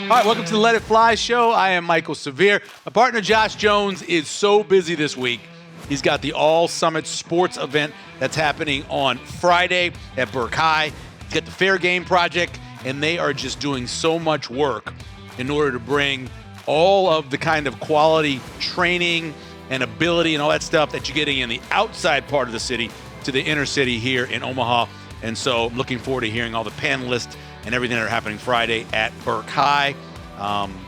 All right, welcome to the Let It Fly show. I am Michael Severe. My partner Josh Jones is so busy this week. He's got the All Summit Sports event that's happening on Friday at Burke High. He's got the Fair Game Project, and they are just doing so much work in order to bring all of the kind of quality training and ability and all that stuff that you're getting in the outside part of the city to the inner city here in Omaha. And so I'm looking forward to hearing all the panelists and everything that are happening Friday at Burke High.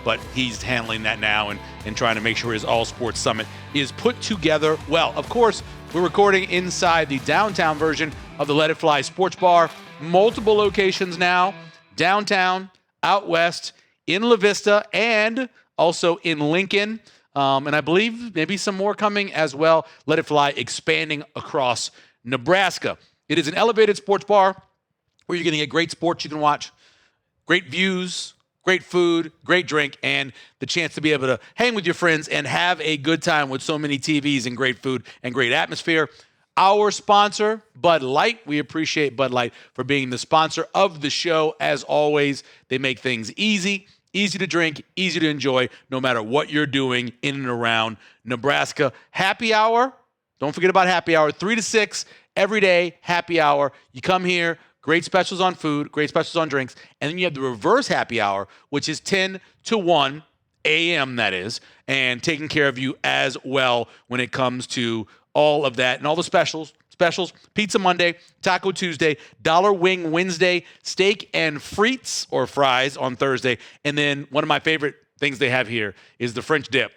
But he's handling that now and trying to make sure his All Sports Summit is put together well. Of course, we're recording inside the downtown version of the Let It Fly Sports Bar. Multiple locations now, downtown, out west, in La Vista, and also in Lincoln. And I believe maybe some more coming as well. Let It Fly expanding across Nebraska. It is an elevated sports bar where you're going to get great sports you can watch, great views, great food, great drink, and the chance to be able to hang with your friends and have a good time with so many TVs and great food and great atmosphere. Our sponsor, Bud Light. We appreciate Bud Light for being the sponsor of the show. As always, they make things easy to drink, easy to enjoy, no matter what you're doing in and around Nebraska. Happy hour. Don't forget about happy hour, 3 to 6 every day, happy hour. You come here, great specials on food, great specials on drinks, and then you have the reverse happy hour, which is 10 to 1 a.m., that is, and taking care of you as well when it comes to all of that and all the specials, Pizza Monday, Taco Tuesday, Dollar Wing Wednesday, steak and frites or fries on Thursday, and then one of my favorite things they have here is the French dip.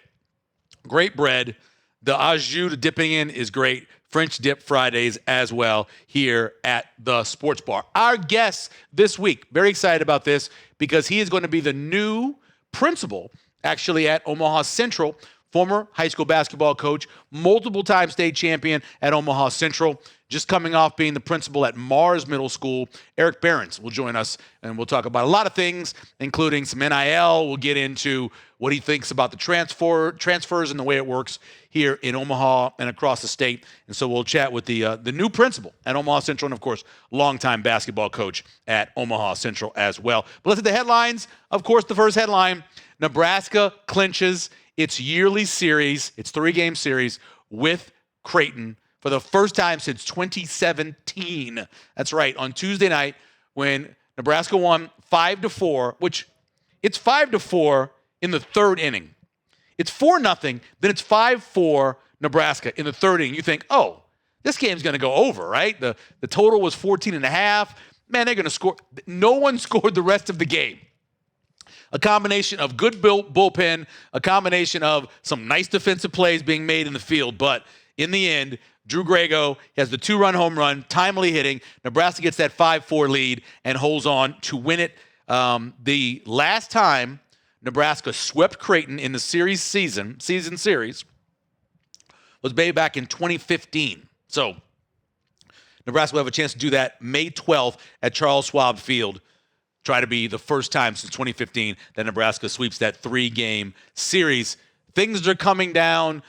Great bread. The au jus, the dipping in is great. French dip Fridays as well here at the sports bar. Our guest this week, very excited about this because he is going to be the new principal actually at Omaha Central, former high school basketball coach, multiple-time state champion at Omaha Central, just coming off being the principal at Mars Middle School. Eric Behrens will join us, and we'll talk about a lot of things, including some NIL. We'll get into what he thinks about the transfers and the way it works here in Omaha and across the state. And so we'll chat with the new principal at Omaha Central and, of course, longtime basketball coach at Omaha Central as well. But let's hit the headlines. Of course, the first headline, Nebraska clinches its yearly series, its 3-game series with Creighton for the first time since 2017. That's right, on Tuesday night when Nebraska won 5-4, which it's 5-4 in the third inning. It's 4-0, then it's 5-4 Nebraska in the third inning. You think, oh, this game's going to go over, right? The total was 14.5. Man, they're going to score. No one scored the rest of the game. A combination of good bullpen, a combination of some nice defensive plays being made in the field. But in the end, Drew Grego has the 2-run home run, timely hitting. Nebraska gets that 5-4 lead and holds on to win it. The last time Nebraska swept Creighton in the season series was way back in 2015. So Nebraska will have a chance to do that May 12th at Charles Schwab Field. Try to be the first time since 2015 that Nebraska sweeps that 3-game series. Things are coming down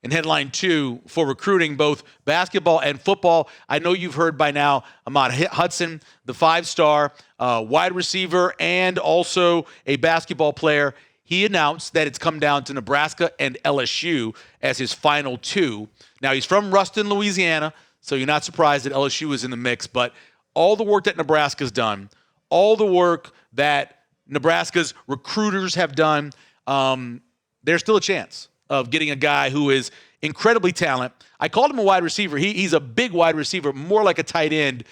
in headline 2 for recruiting, both basketball and football. I know you've heard by now Ahmad Hudson, the 5-star wide receiver and also a basketball player. He announced that it's come down to Nebraska and LSU as his final 2. Now, he's from Ruston, Louisiana, so you're not surprised that LSU is in the mix. But all the work that Nebraska's done, all the work that Nebraska's recruiters have done, there's still a chance of getting a guy who is incredibly talented. I called him a wide receiver. He's a big wide receiver, more like a tight end.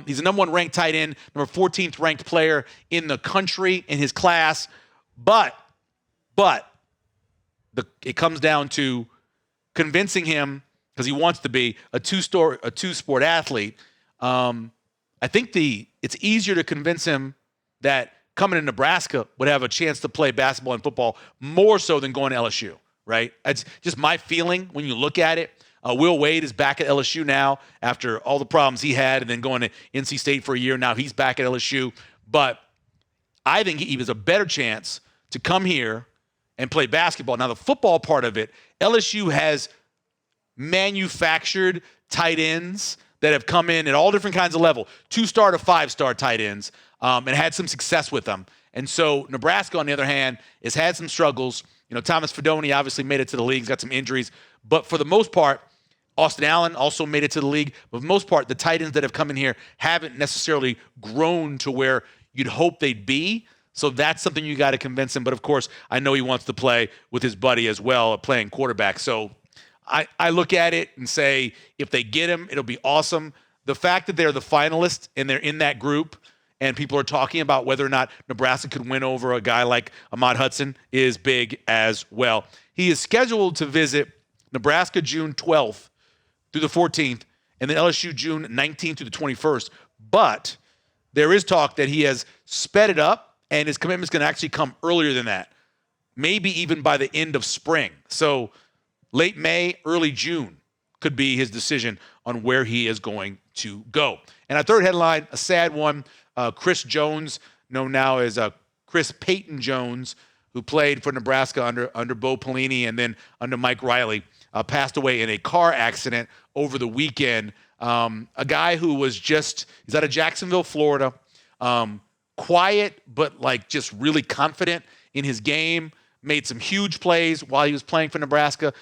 He's a number 1 ranked tight end, number 14th ranked player in the country in his class. But it comes down to convincing him, because he wants to be a two-sport athlete. I think it's easier to convince him that coming to Nebraska would have a chance to play basketball and football more so than going to LSU, right? It's just my feeling when you look at it. Will Wade is back at LSU now after all the problems he had and then going to NC State for a year. Now he's back at LSU. But I think he has a better chance to come here and play basketball. Now, the football part of it, LSU has manufactured tight ends that have come in at all different kinds of level, 2-star to 5-star tight ends. and had some success with them. And so Nebraska, on the other hand, has had some struggles. Thomas Fedoni obviously made it to the league. He's got some injuries. But for the most part, Austin Allen also made it to the league. But for the most part, the tight ends that have come in here haven't necessarily grown to where you'd hope they'd be. So that's something you got to convince him. But, of course, I know he wants to play with his buddy as well, playing quarterback. So I look at it and say, if they get him, it'll be awesome. The fact that they're the finalists and they're in that group and people are talking about whether or not Nebraska could win over a guy like Ahmad Hudson is big as well. He is scheduled to visit Nebraska June 12th through the 14th and then LSU June 19th through the 21st. But there is talk that he has sped it up and his commitment's going to actually come earlier than that, maybe even by the end of spring. So late May, early June could be his decision on where he is going to go. And our third headline, a sad one, Chris Jones, known now as Chris Payton-Jones, who played for Nebraska under Bo Pelini and then under Mike Riley, passed away in a car accident over the weekend. A guy who was he's out of Jacksonville, Florida, quiet but just really confident in his game. Made some huge plays while he was playing for Nebraska.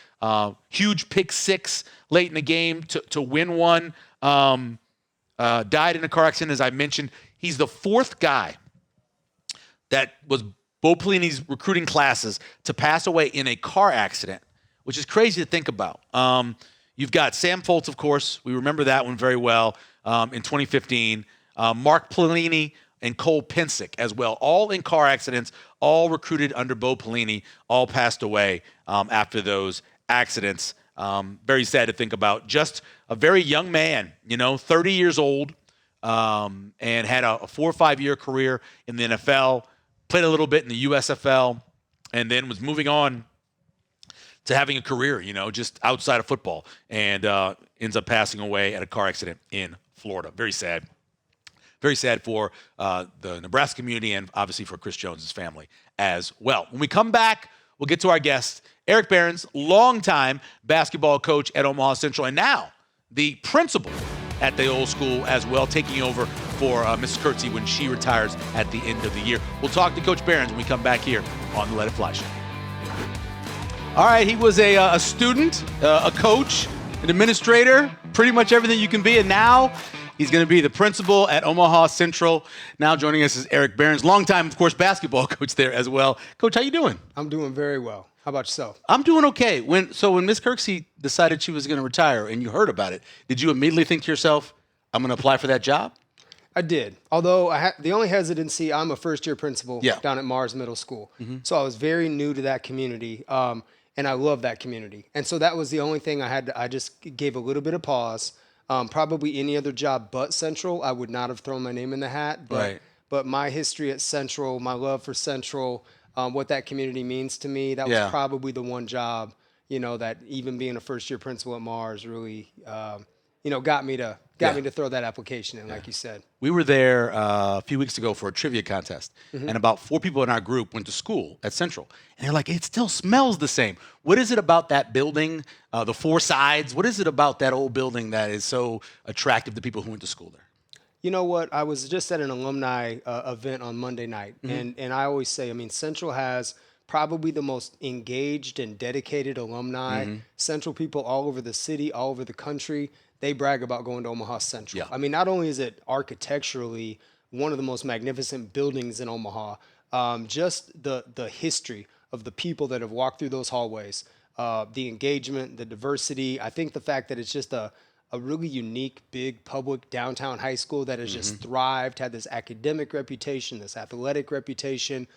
Huge pick six late in the game to win one. Died in a car accident, as I mentioned. He's the fourth guy that was Bo Pelini's recruiting classes to pass away in a car accident, which is crazy to think about. You've got Sam Foltz, of course. We remember that one very well in 2015. Mark Pelini and Cole Pensick as well, all in car accidents, all recruited under Bo Pelini, all passed away after those accidents. Very sad to think about. Just a very young man, 30 years old, and had a 4 or 5 year career in the NFL, played a little bit in the USFL, and then was moving on to having a career, just outside of football, and ends up passing away at a car accident in Florida. Very sad. Very sad for the Nebraska community and obviously for Chris Jones' family as well. When we come back, we'll get to our guest, Eric Behrens, longtime basketball coach at Omaha Central, and now the principal at the old school as well, taking over for Mrs. Kurtzy when she retires at the end of the year. We'll talk to Coach Behrens when we come back here on the Let It Fly Show. All right, he was a student, a coach, an administrator, pretty much everything you can be, and now he's going to be the principal at Omaha Central. Now joining us is Eric Behrens, longtime, of course, basketball coach there as well. Coach, how you doing? I'm doing very well. How about yourself? I'm doing okay. When Miss Kirksey decided she was going to retire and you heard about it, did you immediately think to yourself, I'm going to apply for that job? I did. Although the only hesitancy, I'm a first-year principal down at Mars Middle School. Mm-hmm. So I was very new to that community, and I love that community. And so that was the only thing I just gave a little bit of pause. Probably any other job but Central, I would not have thrown my name in the hat. But my history at Central, my love for Central, what that community means to me, that was probably the one job, that even being a first-year principal at Mars really, got me to throw that application in, like you said. We were there a few weeks ago for a trivia contest, and about 4 people in our group went to school at Central. And they're like, it still smells the same. What is it about that building, the 4 sides? What is it about that old building that is so attractive to people who went to school there? You know what? I was just at an alumni event on Monday night, and I always say, Central has probably the most engaged and dedicated alumni. Central people all over the city, all over the country, they brag about going to Omaha Central. Yeah. Not only is it architecturally one of the most magnificent buildings in Omaha, just the history of the people that have walked through those hallways, the engagement, the diversity. I think the fact that it's just a really unique, big public downtown high school that has just thrived, had this academic reputation, this athletic reputation,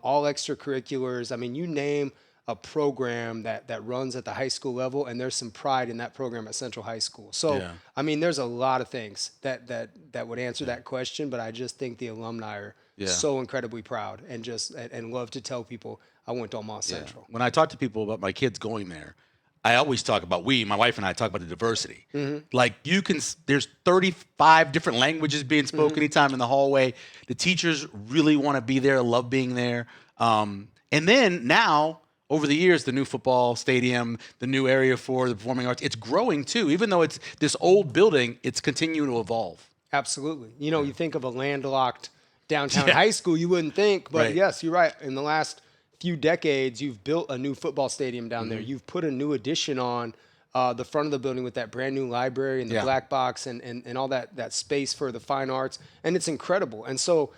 all extracurriculars. You name a program that runs at the high school level, and there's some pride in that program at Central High School. So, there's a lot of things that would answer that question, but I just think the alumni are so incredibly proud and love to tell people I went to Omaha Central. When I talk to people about my kids going there, I always talk about my wife and I talk about the diversity. Like there's 35 different languages being spoken anytime in the hallway. The teachers really want to be there, love being there. And then now, over the years, the new football stadium, the new area for the performing arts, it's growing too. Even though it's this old building, it's continuing to evolve. Absolutely. You think of a landlocked, downtown high school. You wouldn't think, but Right. yes, you're right. In the last few decades, you've built a new football stadium down there. You've put a new addition on the front of the building with that brand new library and the black box and all that space for the fine arts. And it's incredible. And so,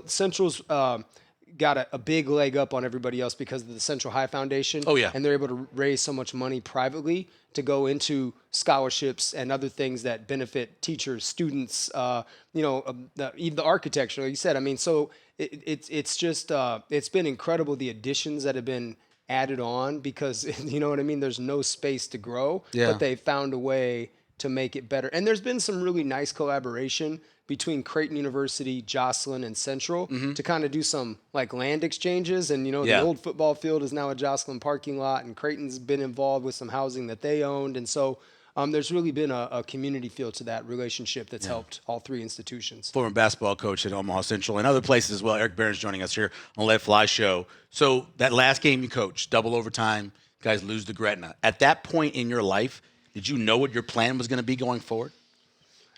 Central's got a big leg up on everybody else because of the Central High Foundation. Oh, yeah. And they're able to raise so much money privately to go into scholarships and other things that benefit teachers, students, even the architecture, like you said. I mean, so it's just it's been incredible, the additions that have been added on, because you know what I mean, there's no space to grow, but they found a way to make it better. And there's been some really nice collaboration between Creighton University, Jocelyn, and Central to kind of do some like land exchanges. And, the old football field is now a Jocelyn parking lot, and Creighton's been involved with some housing that they owned. And so there's really been a community feel to that relationship that's helped all three institutions. Former basketball coach at Omaha Central and other places as well. Eric Behrens joining us here on the Let Fly Show. So that last game you coached, double overtime, guys lose to Gretna. At that point in your life, did you know what your plan was going to be going forward?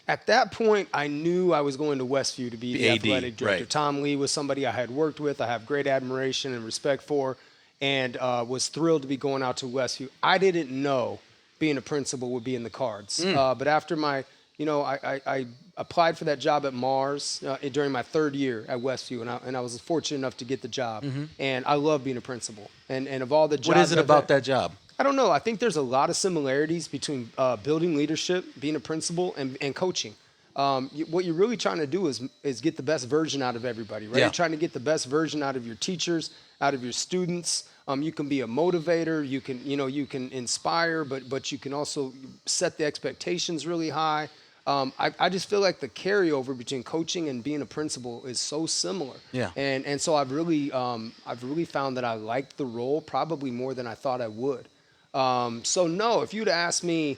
At that point, I knew I was going to Westview to be the athletic director. Right. Tom Lee was somebody I had worked with, I have great admiration and respect for, and was thrilled to be going out to Westview. I didn't know being a principal would be in the cards. But after my, I applied for that job at Mars during my third year at Westview, and I was fortunate enough to get the job. And I love being a principal. And of all the jobs, What is it about that job? I don't know. I think there's a lot of similarities between building leadership, being a principal, and coaching. What you're really trying to do is get the best version out of everybody, right? Yeah. You're trying to get the best version out of your teachers, out of your students. You can be a motivator. You can inspire, but you can also set the expectations really high. I just feel like the carryover between coaching and being a principal is so similar. Yeah. And so I've really found that I liked the role probably more than I thought I would. So no, if you'd asked me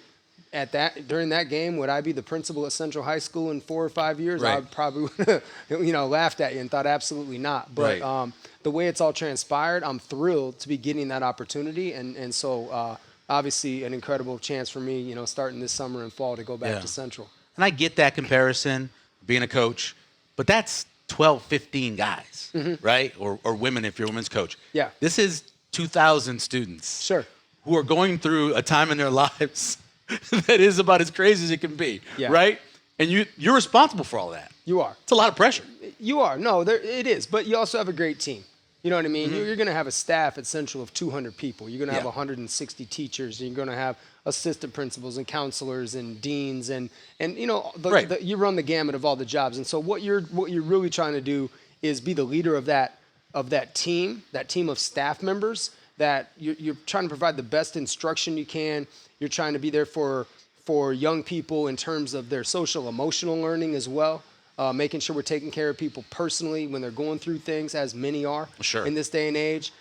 during that game, would I be the principal at Central High School in 4 or 5 years? Right. I probably would have, laughed at you and thought absolutely not. But the way it's all transpired, I'm thrilled to be getting that opportunity. And so obviously an incredible chance for me, starting this summer and fall to go back to Central. And I get that comparison, being a coach, but that's 12, 15 guys, right? Or women if you're a women's coach. Yeah. This is 2,000 students. Sure. Who are going through a time in their lives that is about as crazy as it can be, right? And you're responsible for all that. You are. It's a lot of pressure. You are. No, it is. But you also have a great team. You know what I mean? You're going to have a staff at Central of 200 people. You're going to have 160 teachers. You're going to have assistant principals and counselors and deans and you run the gamut of all the jobs. And so what you're really trying to do is be the leader of that team of staff members. That you're trying to provide the best instruction you can. You're trying to be there for young people in terms of their social emotional learning as well. Making sure we're taking care of people personally when they're going through things, as many are in this day and age.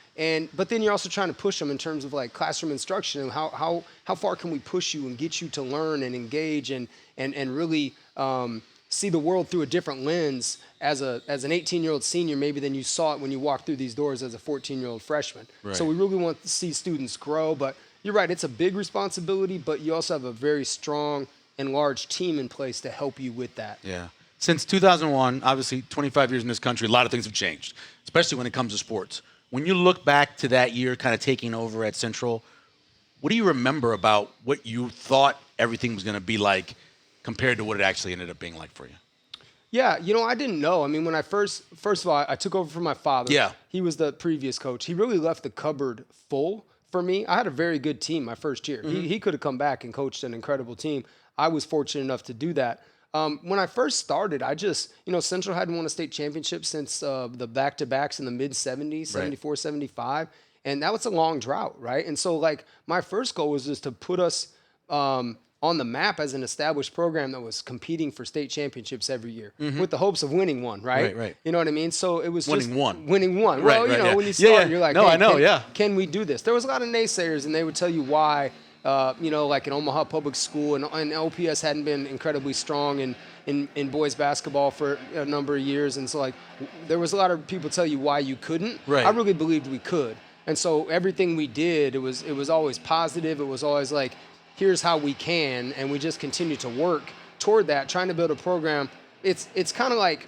But then you're also trying to push them in terms of like classroom instruction and how far can we push you and get you to learn and engage and really see the world through a different lens as an 18-year-old senior maybe than you saw it when you walked through these doors as a 14-year-old freshman. Right. So we really want to see students grow. But you're right, it's a big responsibility, but you also have a very strong and large team in place to help you with that. Yeah. Since 2001, obviously 25 years in this country, a lot of things have changed, especially when it comes to sports. When you look back to that year kind of taking over at Central, what do you remember about what you thought everything was going to be like compared to what it actually ended up being like for you? Yeah, I didn't know. I mean, when I first of all, I took over from my father. Yeah. He was the previous coach. He really left the cupboard full for me. I had a very good team my first year. He could have come back and coached an incredible team. I was fortunate enough to do that. When I first started, I just, Central hadn't won a state championship since the back-to-backs in the mid-70s, 74, 75. And that was a long drought, right? And so, my first goal was just to put us on the map as an established program that was competing for state championships every year with the hopes of winning one, right? Right. You know what I mean? So it was winning one. Well, when you start, you're like, no, hey, I know, can we do this? There was a lot of naysayers, and they would tell you why, like in Omaha Public School, and OPS hadn't been incredibly strong in boys basketball for a number of years. And so, there was a lot of people tell you why you couldn't. Right. I really believed we could. And so everything we did, it was always positive. It was always like, here's how we can, and we just continue to work toward that, trying to build a program. It's kind of like,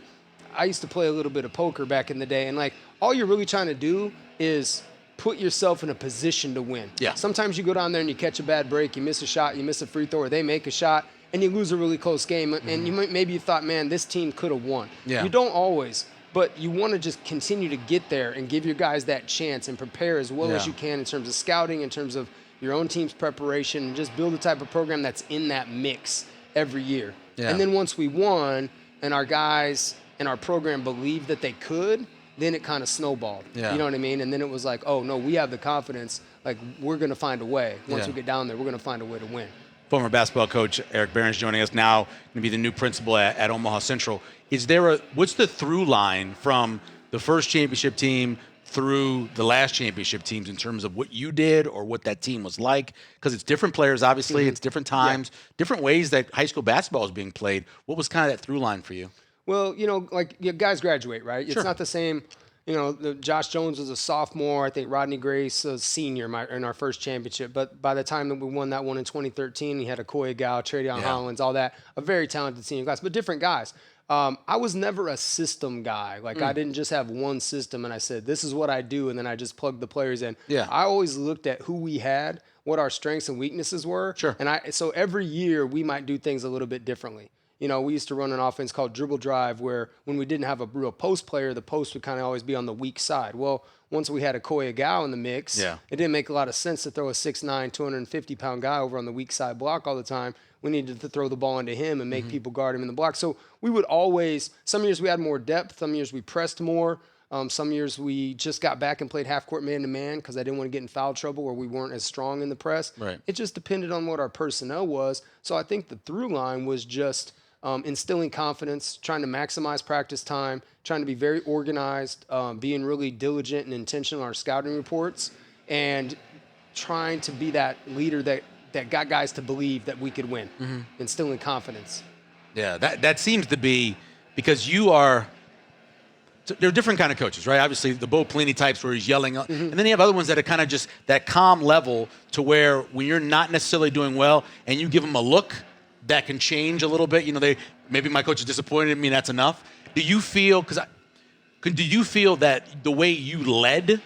I used to play a little bit of poker back in the day, and like all you're really trying to do is put yourself in a position to win. Yeah. Sometimes you go down there and you catch a bad break, you miss a shot, you miss a free throw, or they make a shot, and you lose a really close game. And maybe you thought, man, this team could have won. Yeah. You don't always, but you want to just continue to get there and give your guys that chance and prepare as well as you can in terms of scouting, in terms of your own team's preparation, and just build a type of program that's in that mix every year. Yeah. And then once we won and our guys and our program believed that they could, then it kind of snowballed. Yeah. You know what I mean? And then it was like, oh, no, we have the confidence. Like, we're going to find a way. Once we get down there, we're going to find a way to win. Former basketball coach Eric Behrens joining us now, going to be the new principal at Omaha Central. What's the through line from the first championship team through the last championship teams in terms of what you did or what that team was like? Because it's different players, obviously. It's different times, different ways that high school basketball is being played. What was kind of that through line for you? Well, like guys graduate, right? It's not the same. Josh Jones was a sophomore. I think Rodney Grace was a senior in our first championship. But by the time that we won that one in 2013, we had Okoye Gal, Tradeon Hollins, all that. A very talented senior class, but different guys. I was never a system guy. Like, I didn't just have one system and I said, this is what I do, and then I just plugged the players in. Yeah. I always looked at who we had, what our strengths and weaknesses were. Sure. And so every year we might do things a little bit differently. We used to run an offense called dribble drive where when we didn't have a real post player, the post would kind of always be on the weak side. Well, once we had Okoye Gal in the mix, it didn't make a lot of sense to throw a 6'9", 250-pound guy over on the weak side block all the time. We needed to throw the ball into him and make people guard him in the block. So we would always, some years we had more depth, some years we pressed more. Some years we just got back and played half-court man-to-man because I didn't want to get in foul trouble or we weren't as strong in the press. Right. It just depended on what our personnel was. So I think the through line was just instilling confidence, trying to maximize practice time, trying to be very organized, being really diligent and intentional in our scouting reports, and trying to be that leader that got guys to believe that we could win, instilling confidence. Yeah, that seems to be because you are – there are different kind of coaches, right? Obviously, the Bo Pelini types where he's yelling. And then you have other ones that are kind of just that calm level to where when you're not necessarily doing well and you give them a look – that can change a little bit. Maybe my coach is disappointed in me, and that's enough. Do you feel that the way you led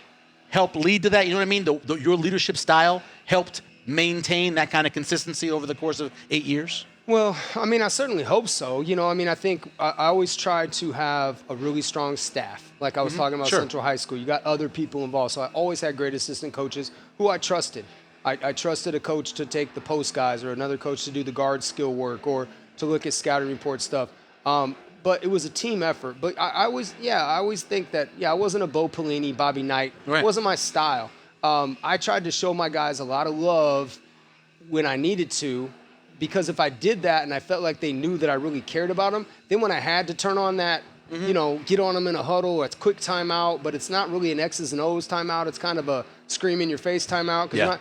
helped lead to that? You know what I mean? Your leadership style helped maintain that kind of consistency over the course of 8 years? Well, I certainly hope so. I think I always tried to have a really strong staff. Like I was talking about Central High School. You got other people involved. So I always had great assistant coaches who I trusted. I trusted a coach to take the post guys or another coach to do the guard skill work or to look at scouting report stuff. But it was a team effort. But I always think that, I wasn't a Bo Pelini, Bobby Knight. Right. It wasn't my style. I tried to show my guys a lot of love when I needed to, because if I did that and I felt like they knew that I really cared about them, then when I had to turn on that, get on them in a huddle, or it's quick timeout, but it's not really an X's and O's timeout. It's kind of a scream in your face timeout.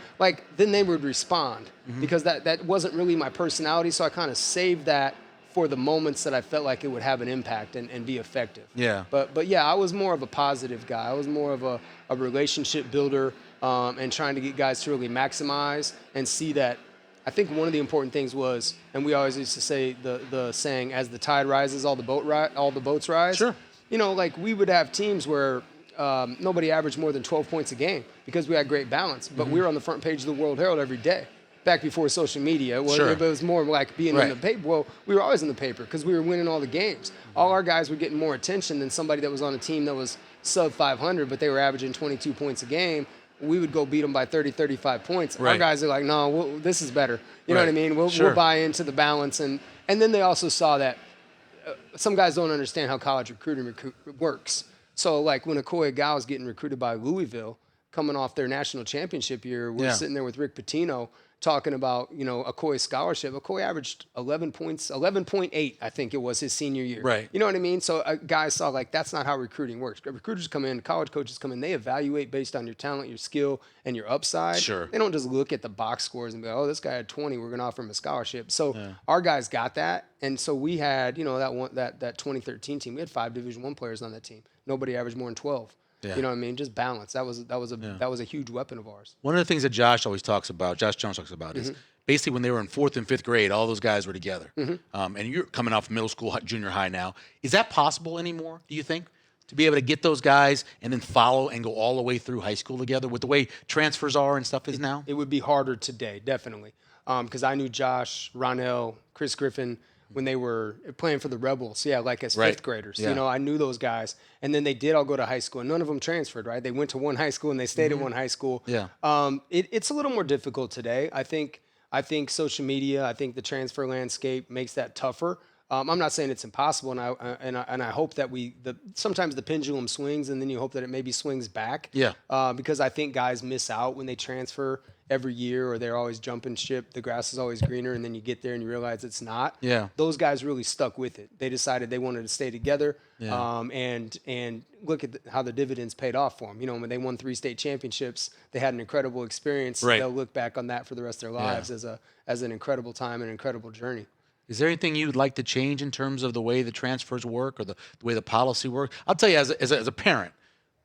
Then they would respond because that wasn't really my personality. So I kind of saved that for the moments that I felt like it would have an impact and be effective. Yeah. But I was more of a positive guy. I was more of a relationship builder and trying to get guys to really maximize and see that. I think one of the important things was, and we always used to say the saying, as the tide rises, all the boats rise. Sure. We would have teams where nobody averaged more than 12 points a game because we had great balance. But we were on the front page of the World Herald every day. Back before social media, it was more like being in the paper. Well, we were always in the paper because we were winning all the games. All our guys were getting more attention than somebody that was on a team that was sub 500, but they were averaging 22 points a game. We would go beat them by 30, 35 points. Our guys are like, no, this is better. You know what I mean? We'll buy into the balance. And then they also saw that some guys don't understand how college recruiting works. So, like, when Okoye Gal was getting recruited by Louisville, coming off their national championship year, we're sitting there with Rick Pitino talking about, Okoye's scholarship. Okoye averaged 11 points, 11.8, I think it was his senior year. Right. You know what I mean? So guys saw, that's not how recruiting works. Recruiters come in, college coaches come in, they evaluate based on your talent, your skill, and your upside. Sure. They don't just look at the box scores and be like, oh, this guy had 20, we're going to offer him a scholarship. So our guys got that. And so we had, that 2013 team, we had 5 Division I players on that team. Nobody averaged more than 12. Yeah. You know what I mean? Just balance. That was a huge weapon of ours. One of the things that Josh Jones talks about is basically when they were in 4th and 5th grade, all those guys were together. And you're coming off middle school, junior high now. Is that possible anymore, do you think? To be able to get those guys and then follow and go all the way through high school together with the way transfers are and stuff is now? It would be harder today, definitely. Because I knew Josh, Ronell, Chris Griffin when they were playing for the Rebels. Yeah, like as fifth graders. Yeah. You know, I knew those guys. And then they did all go to high school, and none of them transferred, right? They went to one high school and they stayed at one high school. Yeah. It's a little more difficult today. I think social media, I think the transfer landscape makes that tougher. I'm not saying it's impossible, and I hope that sometimes the pendulum swings, and then you hope that it maybe swings back. Yeah. Because I think guys miss out when they transfer every year, or they're always jumping ship. The grass is always greener, and then you get there and you realize it's not. Yeah. Those guys really stuck with it. They decided they wanted to stay together. Yeah. And look at how the dividends paid off for them. You know, when they won 3 state championships, they had an incredible experience. Right. They'll look back on that for the rest of their lives as an incredible time and incredible journey. Is there anything you'd like to change in terms of the way the transfers work or the way the policy works? I'll tell you, as a parent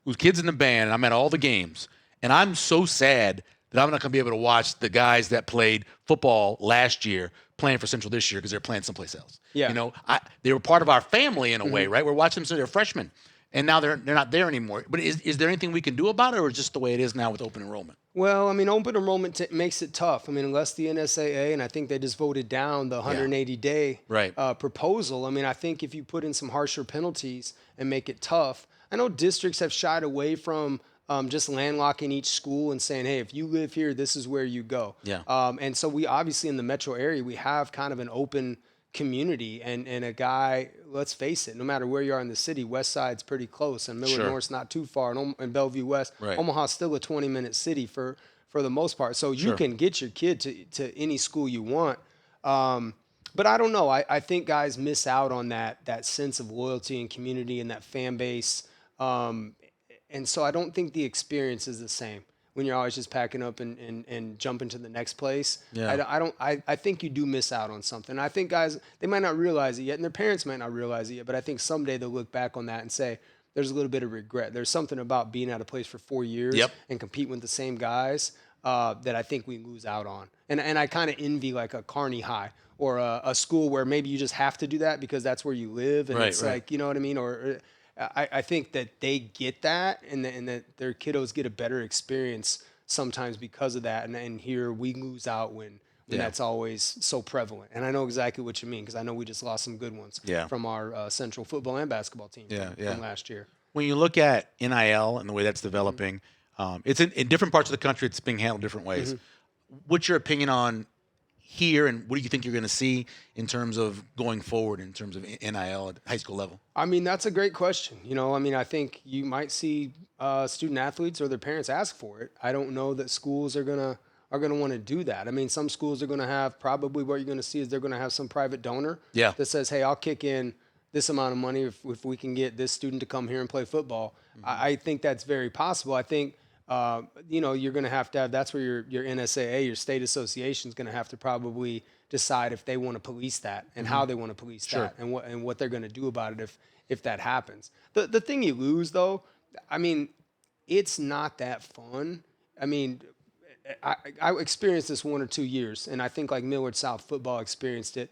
whose kid's in the band, and I'm at all the games, and I'm so sad that I'm not going to be able to watch the guys that played football last year playing for Central this year because they're playing someplace else. Yeah. You know, they were part of our family in a way, right? We're watching them since they're freshmen, and now they're not there anymore. But is there anything we can do about it, or is it just the way it is now with open enrollment? Well, I mean, open enrollment makes it tough. I mean, unless the NSAA, and I think they just voted down the 180-day proposal. I mean, I think if you put in some harsher penalties and make it tough, I know districts have shied away from just landlocking each school and saying, hey, if you live here, this is where you go. Yeah. And so we obviously in the metro area, we have kind of an open community, and a guy, let's face it, no matter where you are in the city, West Side's pretty close, and Millard North's not too far, and Bellevue West. Omaha's still a 20-minute city for the most part. So you can get your kid to any school you want. But I don't know. I think guys miss out on that sense of loyalty and community and that fan base. And so I don't think the experience is the same when you're always just packing up and jumping to the next place. Yeah. I think you do miss out on something. I think guys, they might not realize it yet, and their parents might not realize it yet, but I think someday they'll look back on that and say, there's a little bit of regret. There's something about being at a place for 4 years and competing with the same guys that I think we lose out on. And I kind of envy like a Kearney High or a school where maybe you just have to do that because that's where you live. And it's like, you know what I mean? Or I think that they get that, and that their kiddos get a better experience sometimes because of that. And here we lose out when that's always so prevalent. And I know exactly what you mean, because I know we just lost some good ones from our Central football and basketball team from last year. When you look at NIL and the way that's developing, it's in different parts of the country, it's being handled different ways. What's your opinion on here, and what do you think you're going to see in terms of going forward in terms of NIL at high school level? I mean, that's a great question. You know, I mean, I think you might see student athletes or their parents ask for it. I don't know that schools are gonna want to do that. I mean, some schools are going to have, probably what you're going to see is they're going to have some private donor that says, hey, I'll kick in this amount of money if we can get this student to come here and play football. I think that's very possible. I think you're going to have, that's where your NSAA, your state association is going to have to probably decide if they want to police that and how they want to police that and what they're going to do about it if that happens. The thing you lose, though, I mean, it's not that fun. I mean, I experienced this 1 or 2 years, and I think like Millard South football experienced it.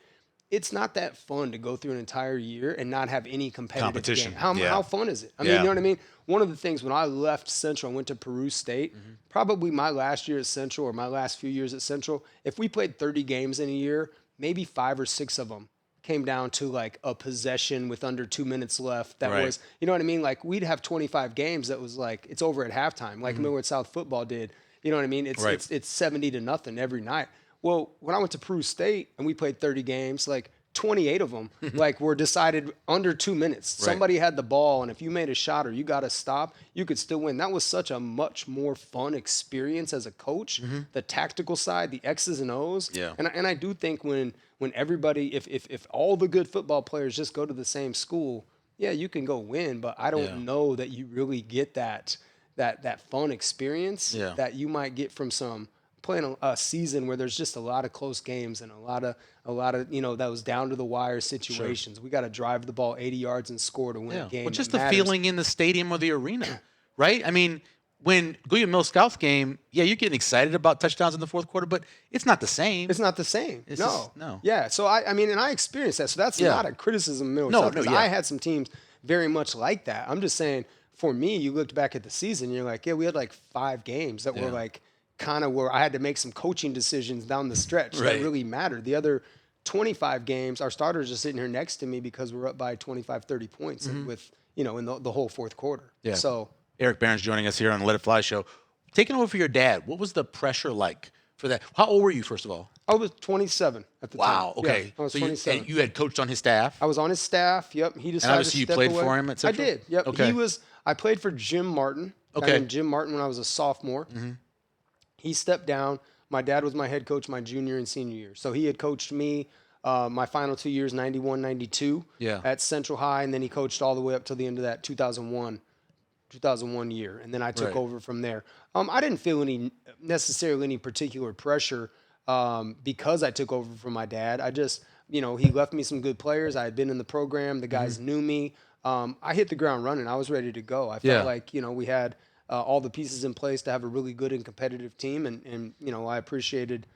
It's not that fun to go through an entire year and not have any competition. How fun is it? I mean, you know what I mean? One of the things when I left Central and went to Peru State, probably my last year at Central or my last few years at Central, if we played 30 games in a year, maybe 5 or 6 of them came down to like a possession with under 2 minutes left. That was, you know what I mean? Like we'd have 25 games that was like, it's over at halftime, like Millard South football did. You know what I mean? It's 70-0 every night. Well, when I went to Peru State and we played 30 games, like 28 of them like were decided under 2 minutes. Somebody had the ball, and if you made a shot or you got to stop, you could still win. That was such a much more fun experience as a coach. The tactical side, the X's and O's. And I do think when everybody, if all the good football players just go to the same school, you can go win. But I don't know that you really get that fun experience that you might get from playing a season where there's just a lot of close games and a lot of those down to the wire situations. We got to drive the ball 80 yards and score to win a game. Well, just the feeling in the stadium or the arena, right? I mean, when William Mills Scouts game, yeah, you're getting excited about touchdowns in the fourth quarter, but it's not the same. It's not the same. No. No. Yeah. So I mean, and I experienced that. So that's not a criticism of Mills Scouts, because I had some teams very much like that. I'm just saying, for me, you looked back at the season, you're like, yeah, we had like 5 games that were like kind of where I had to make some coaching decisions down the stretch that really mattered. The other 25 games, our starters are sitting here next to me because we're up by 25, 30 points with, in the whole fourth quarter. Yeah. So Eric Behrens joining us here on the Let It Fly show. Taking over for your dad, what was the pressure like for that? How old were you, first of all? I was 27 at the time. Wow, okay. Yeah, I was so 27. You had coached on his staff? I was on his staff, yep. He decided and obviously to step you played away. for him at Central? I did, yep. Okay. I played for Jim Martin. Okay. Jim Martin when I was a sophomore. He stepped down. My dad was my head coach my junior and senior year. So he had coached me my final 2 years, 91, 92 at Central High, and then he coached all the way up till the end of that 2001 year, and then I took over from there. I didn't feel necessarily any particular pressure because I took over from my dad. I just, he left me some good players. I had been in the program. The guys knew me. I hit the ground running. I was ready to go. I felt like, we had all the pieces in place to have a really good and competitive team, and I appreciated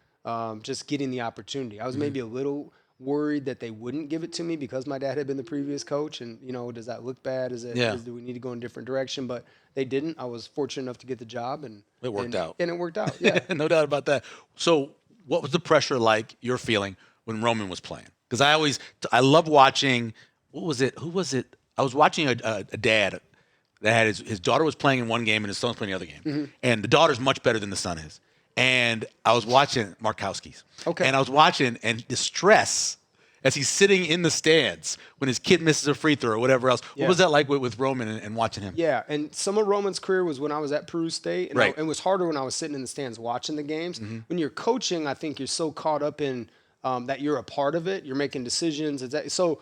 just getting the opportunity. I was maybe a little worried that they wouldn't give it to me because my dad had been the previous coach, and does that look bad? Do we need to go in a different direction? But they didn't. I was fortunate enough to get the job, and it worked out. And it worked out. Yeah, no doubt about that. So, what was the pressure like you're feeling when Roman was playing? Because I love watching. What was it? Who was it? I was watching a dad that had his daughter was playing in one game and his son was playing the other game, and the daughter's much better than the son is. And I was watching Markowski's. Okay. And I was watching, and the stress as he's sitting in the stands when his kid misses a free throw or whatever else. What was that like with Roman and watching him? Yeah, and some of Roman's career was when I was at Peru State. And it was harder when I was sitting in the stands watching the games. When you're coaching, I think you're so caught up in that you're a part of it. You're making decisions. So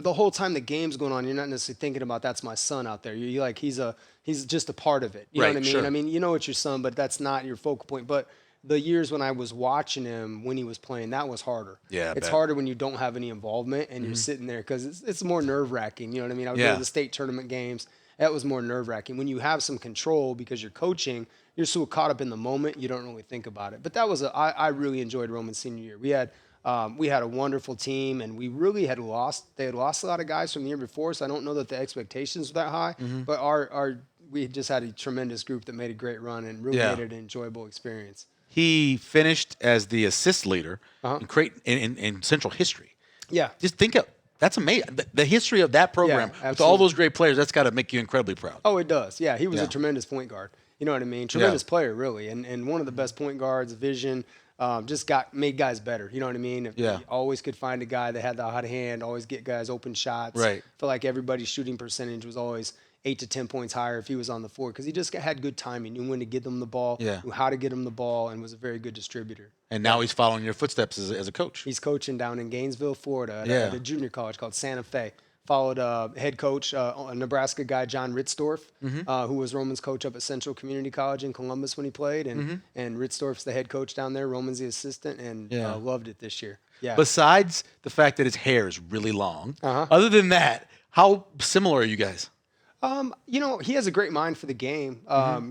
the whole time the game's going on, you're not necessarily thinking about that's my son out there. You're like, he's just a part of it. You know what I mean? Sure. I mean, it's your son, but that's not your focal point. But the years when I was watching him when he was playing, that was harder. Yeah, it's harder when you don't have any involvement and you're sitting there because it's more nerve-wracking. You know what I mean? I would go to the state tournament games. That was more nerve-wracking. When you have some control because you're coaching, you're so caught up in the moment, you don't really think about it. But that was I really enjoyed Roman's senior year. We had a wonderful team, and we really had lost. They had lost a lot of guys from the year before, so I don't know that the expectations were that high. But we just had a tremendous group that made a great run and really made it an enjoyable experience. He finished as the assist leader in Creighton in Central history. Yeah, just think of that's amazing. The history of that program with all those great players. That's got to make you incredibly proud. Oh, it does. Yeah, he was a tremendous point guard. You know what I mean? Tremendous player, really, and one of the best point guards. Vision. Just made guys better. You know what I mean? You always could find a guy that had the hot hand, always get guys open shots. Right. Feel like everybody's shooting percentage was always 8 to 10 points higher if he was on the floor because he just had good timing, knew when to get them the ball, knew how to get them the ball, and was a very good distributor. And now he's following your footsteps as a coach. He's coaching down in Gainesville, Florida at a junior college called Santa Fe. Followed head coach, a Nebraska guy, John Ritzdorf, who was Roman's coach up at Central Community College in Columbus when he played. And Ritzdorf's the head coach down there. Roman's the assistant, and loved it this year. Yeah. Besides the fact that his hair is really long, other than that, how similar are you guys? He has a great mind for the game.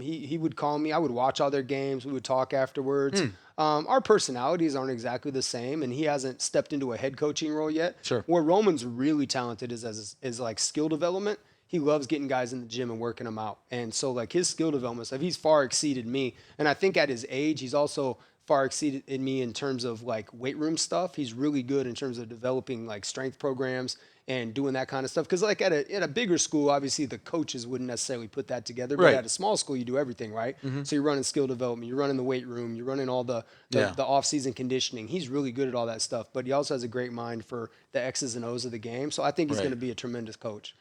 He would call me. I would watch all their games. We would talk afterwards. Our personalities aren't exactly the same, and he hasn't stepped into a head coaching role yet. Sure. Where Roman's really talented is like skill development. He loves getting guys in the gym and working them out. And so like his skill development stuff, he's far exceeded me. And I think at his age, he's also far exceeded me in terms of like weight room stuff. He's really good in terms of developing like strength programs and doing that kind of stuff. Because like at a bigger school, obviously the coaches wouldn't necessarily put that together. But at a small school, you do everything, right? So you're running skill development, you're running the weight room, you're running all the off-season conditioning. He's really good at all that stuff. But he also has a great mind for the X's and O's of the game. So I think he's going to be a tremendous coach.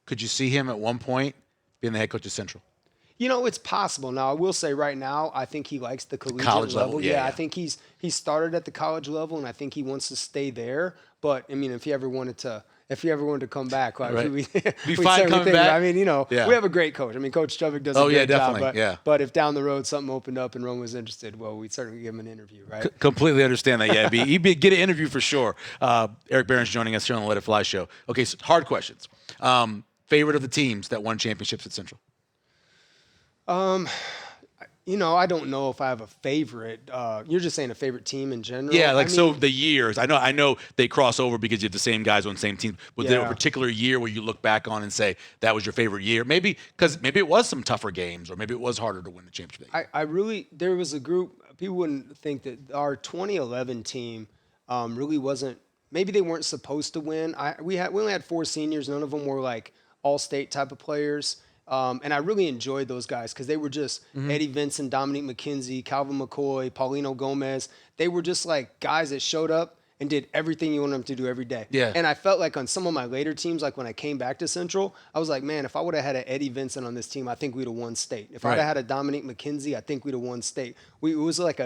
Could you see him at one point being the head coach of Central? It's possible. Now, I will say right now, I think he likes the collegiate level. Yeah, I think he started at the college level, and I think he wants to stay there. But, I mean, if he ever wanted to come back, be fine coming back. I mean, we have a great coach. I mean, Coach Chubbuck does a great job. But if down the road something opened up and Rome was interested, well, we'd certainly give him an interview, right? Completely understand that. Yeah, he'd get an interview for sure. Eric Behrens joining us here on the Let It Fly show. Okay, so hard questions. Favorite of the teams that won championships at Central? I don't know if I have a favorite. You're just saying a favorite team in general. Yeah, like so the years. I know they cross over because you have the same guys on the same team. Was there a Yeah. particular year where you look back on and say that was your favorite year? Maybe because maybe it was some tougher games, or maybe it was harder to win the championship. There was a group, people wouldn't think that our 2011 team really wasn't, maybe they weren't supposed to win. We only had 4 seniors. None of them were like all-state type of players. And I really enjoyed those guys because they were just Eddie Vincent, Dominique McKenzie, Calvin McCoy, Paulino Gomez. They were just like guys that showed up and did everything you want them to do every day. Yeah. And I felt like on some of my later teams, like when I came back to Central, I was like, man, if I would have had an Eddie Vincent on this team, I think we'd have won state. If I'd have had a Dominique McKenzie, I think we'd have won state. It was like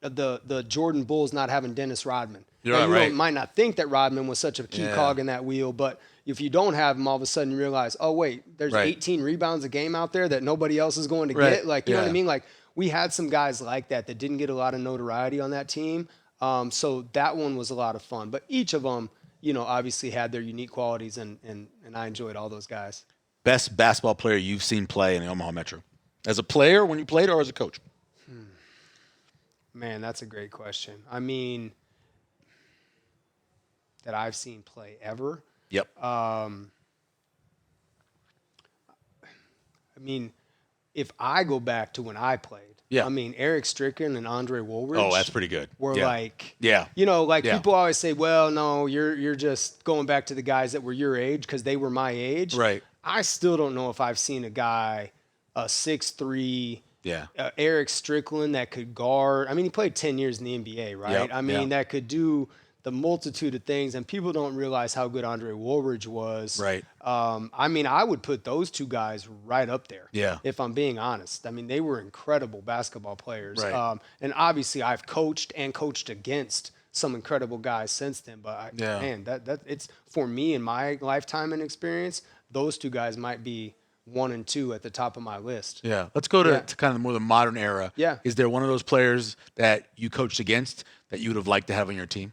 the Jordan Bulls not having Dennis Rodman. You might not think that Rodman was such a key cog in that wheel, but if you don't have him, all of a sudden you realize, oh wait, there's 18 rebounds a game out there that nobody else is going to get. Like, you know what I mean? Like, we had some guys like that didn't get a lot of notoriety on that team. So that one was a lot of fun. But each of them, obviously had their unique qualities, and I enjoyed all those guys. Best basketball player you've seen play in the Omaha Metro, as a player when you played, or as a coach? Man, that's a great question. I mean, that I've seen play ever. Yep. I mean, if I go back to when I played, I mean, Eric Strickland and Andre Woolridge. Oh, that's pretty good. Were like, people always say, well, no, you're just going back to the guys that were your age because they were my age. Right. I still don't know if I've seen a guy, 6'3", Eric Strickland that could guard. I mean, he played 10 years in the NBA, right? Yep. I mean, that could do the multitude of things, and people don't realize how good Andre Woolridge was. Right. I mean, I would put those two guys right up there. Yeah. If I'm being honest. I mean, they were incredible basketball players. Right. And obviously, I've coached against some incredible guys since then. But man, that it's for me in my lifetime and experience, those two guys might be 1 and 2 at the top of my list. Yeah. Let's go to kind of more the modern era. Yeah. Is there one of those players that you coached against that you would have liked to have on your team?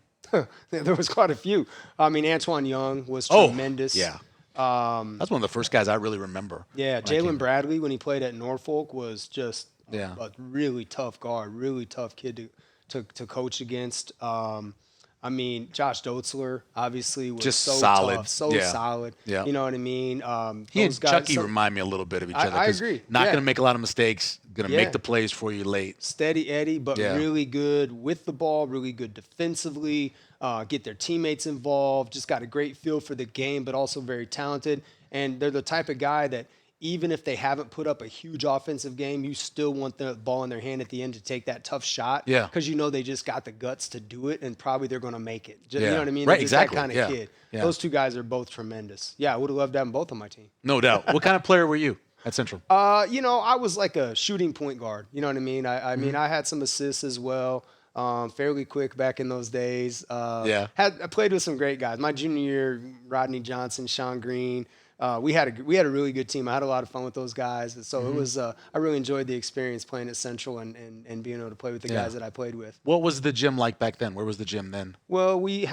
There was quite a few. I mean, Antoine Young was tremendous. Yeah. That's one of the first guys I really remember. Yeah, Jalen Bradley, when he played at Norfolk, was just a really tough guard, really tough kid to coach against. I mean, Josh Dotzler obviously was just so solid. Tough, solid. Yeah. You know what I mean? He and Chucky remind me a little bit of each other. I agree. Not going to make a lot of mistakes. Going to make the plays for you late. Steady Eddie, but really good with the ball, really good defensively, get their teammates involved, just got a great feel for the game, but also very talented. And they're the type of guy that even if they haven't put up a huge offensive game, you still want the ball in their hand at the end to take that tough shot. Yeah. Because they just got the guts to do it, and probably they're going to make it. You know what I mean? Right, just exactly. That kind of kid. Yeah. Those two guys are both tremendous. Yeah, I would have loved to have them both on my team. No doubt. What kind of player were you at Central? I was like a shooting point guard. You know what I mean? I mean, I had some assists as well. Fairly quick back in those days. I played with some great guys. My junior year, Rodney Johnson, Sean Green. We had a really good team. I had a lot of fun with those guys. So it was I really enjoyed the experience playing at Central and being able to play with the guys that I played with. What was the gym like back then? Where was the gym then? Well, we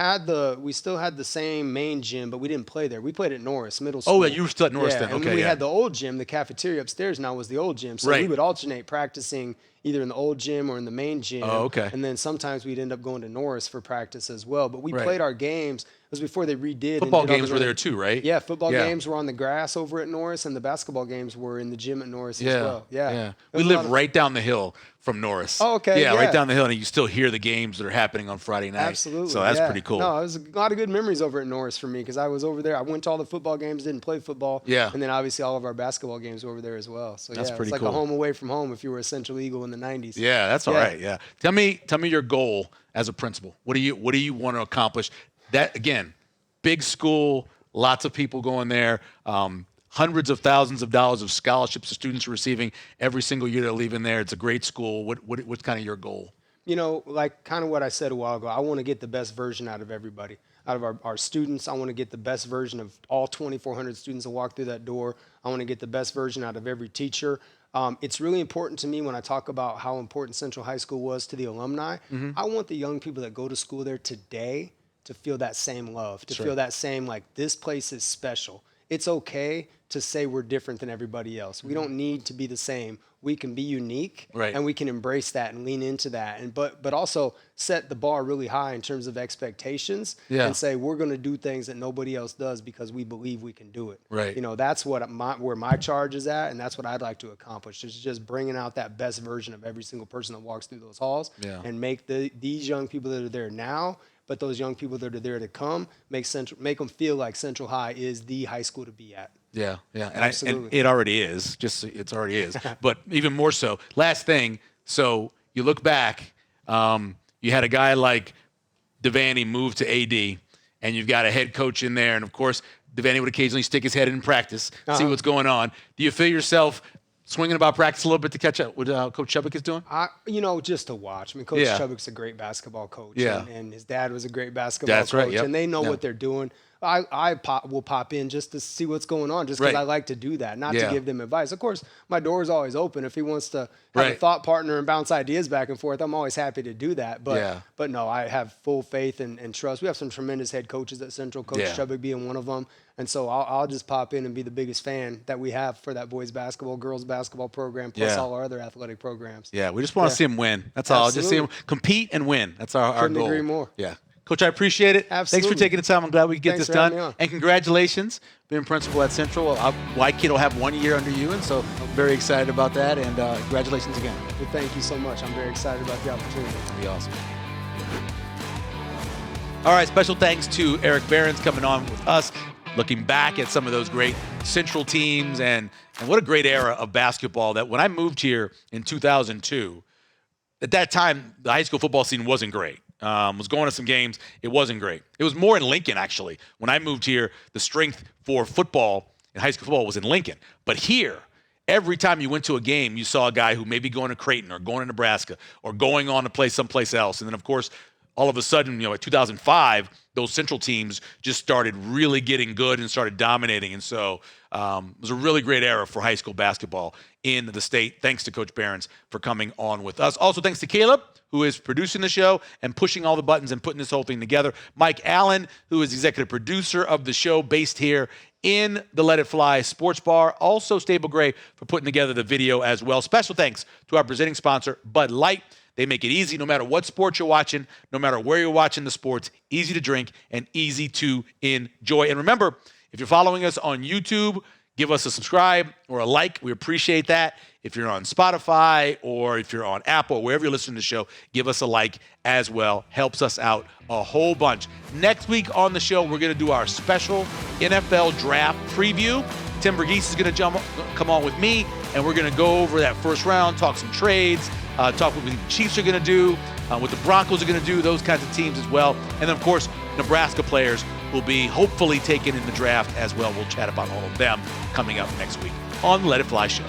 still had the same main gym, but we didn't play there. We played at Norris Middle School. Oh, you were still at Norris then. And Okay, we had the old gym, the cafeteria upstairs now was the old gym. So we would alternate practicing either in the old gym or in the main gym. Oh, okay. And then sometimes we'd end up going to Norris for practice as well. But we played our games. It was before they redid. Football games were there too, right? Yeah, football games were on the grass over at Norris, and the basketball games were in the gym at Norris as well. Yeah. We live right down the hill from Norris. Oh, okay. Yeah, right down the hill, and you still hear the games that are happening on Friday night. Absolutely. So that's pretty cool. No, it was a lot of good memories over at Norris for me because I was over there. I went to all the football games, didn't play football. Yeah. And then obviously all of our basketball games were over there as well. So that's pretty it's like cool. a home away from home if you were a Central Eagle in the 90s. Yeah, that's all right. Yeah. Tell me your goal as a principal. What do you want to accomplish? That again, big school, lots of people going there. Hundreds of thousands of dollars of scholarships the students are receiving every single year they're leaving there. It's a great school. What's kind of your goal? Like kind of what I said a while ago, I want to get the best version out of everybody. Out of our students, I want to get the best version of all 2,400 students that walk through that door. I want to get the best version out of every teacher. It's really important to me when I talk about how important Central High School was to the alumni. I want the young people that go to school there today to feel that same love, to feel that same, like, this place is special. it's okay to say we're different than everybody else. We don't need to be the same. We can be unique, and we can embrace that and lean into that, and but also set the bar really high in terms of expectations, and say we're going to do things that nobody else does because we believe we can do it. Right. You know, that's where my charge is at, and that's what I'd like to accomplish. Is just bringing out that best version of every single person that walks through those halls, and make these young people that are there now, but those young people that are there to come, make them feel like Central High is the high school to be at. Yeah, and Absolutely. And it already is. It already is. But even more so. Last thing. So you look back. You had a guy like Devaney move to AD, and you've got a head coach in there, and of course Devaney would occasionally stick his head in practice, see what's going on. Do you feel yourself swinging about practice a little bit to catch up with Coach Chubbuck is doing? Just to watch. I mean, Coach Chubbuck's a great basketball coach, and his dad was a great basketball coach, and they know what they're doing. I will pop in just to see what's going on, just because I like to do that, not to give them advice. Of course, my door is always open. If he wants to have a thought partner and bounce ideas back and forth, I'm always happy to do that. But no, I have full faith and trust. We have some tremendous head coaches at Central, Coach Chubbuck being one of them. And so I'll just pop in and be the biggest fan that we have for that boys basketball, girls basketball program, plus all our other athletic programs. Yeah, we just want to see him win. That's all. Just see him compete and win. That's our goal. Couldn't agree more. Yeah. Coach, I appreciate it. Absolutely. Thanks for taking the time. I'm glad we could get Thanks this for having done. me on. And congratulations, being principal at Central. My kid will have 1 year under you, and so I'm very excited about that. And congratulations again. Well, thank you so much. I'm very excited about the opportunity. It'll be awesome. All right, special thanks to Eric Behrens coming on with us, looking back at some of those great Central teams, and what a great era of basketball. That when I moved here in 2002, at that time, the high school football scene wasn't great. Was going to some games. It wasn't great. It was more in Lincoln, actually. When I moved here, the strength for football and high school football was in Lincoln. But here, every time you went to a game, you saw a guy who may be going to Creighton or going to Nebraska or going on to play someplace else. And then, of course, all of a sudden, at 2005, those Central teams just started really getting good and started dominating. And so it was a really great era for high school basketball in the state. Thanks to Coach Behrens for coming on with us. Also, thanks to Caleb, who is producing the show and pushing all the buttons and putting this whole thing together. Mike Allen, who is executive producer of the show based here in the Let It Fly Sports Bar. Also, Stable Gray for putting together the video as well. Special thanks to our presenting sponsor, Bud Light. They make it easy no matter what sport you're watching, no matter where you're watching the sports, easy to drink and easy to enjoy. And remember, if you're following us on YouTube, give us a subscribe or a like. We appreciate that. If you're on Spotify or if you're on Apple, or wherever you're listening to the show, give us a like as well. Helps us out a whole bunch. Next week on the show, we're going to do our special NFL draft preview. Tim Bergese is going to come on with me, and we're going to go over that first round, talk some trades, talk what the Chiefs are going to do, what the Broncos are going to do, those kinds of teams as well. And then, of course, Nebraska players will be hopefully taken in the draft as well. We'll chat about all of them coming up next week on the Let It Fly Show.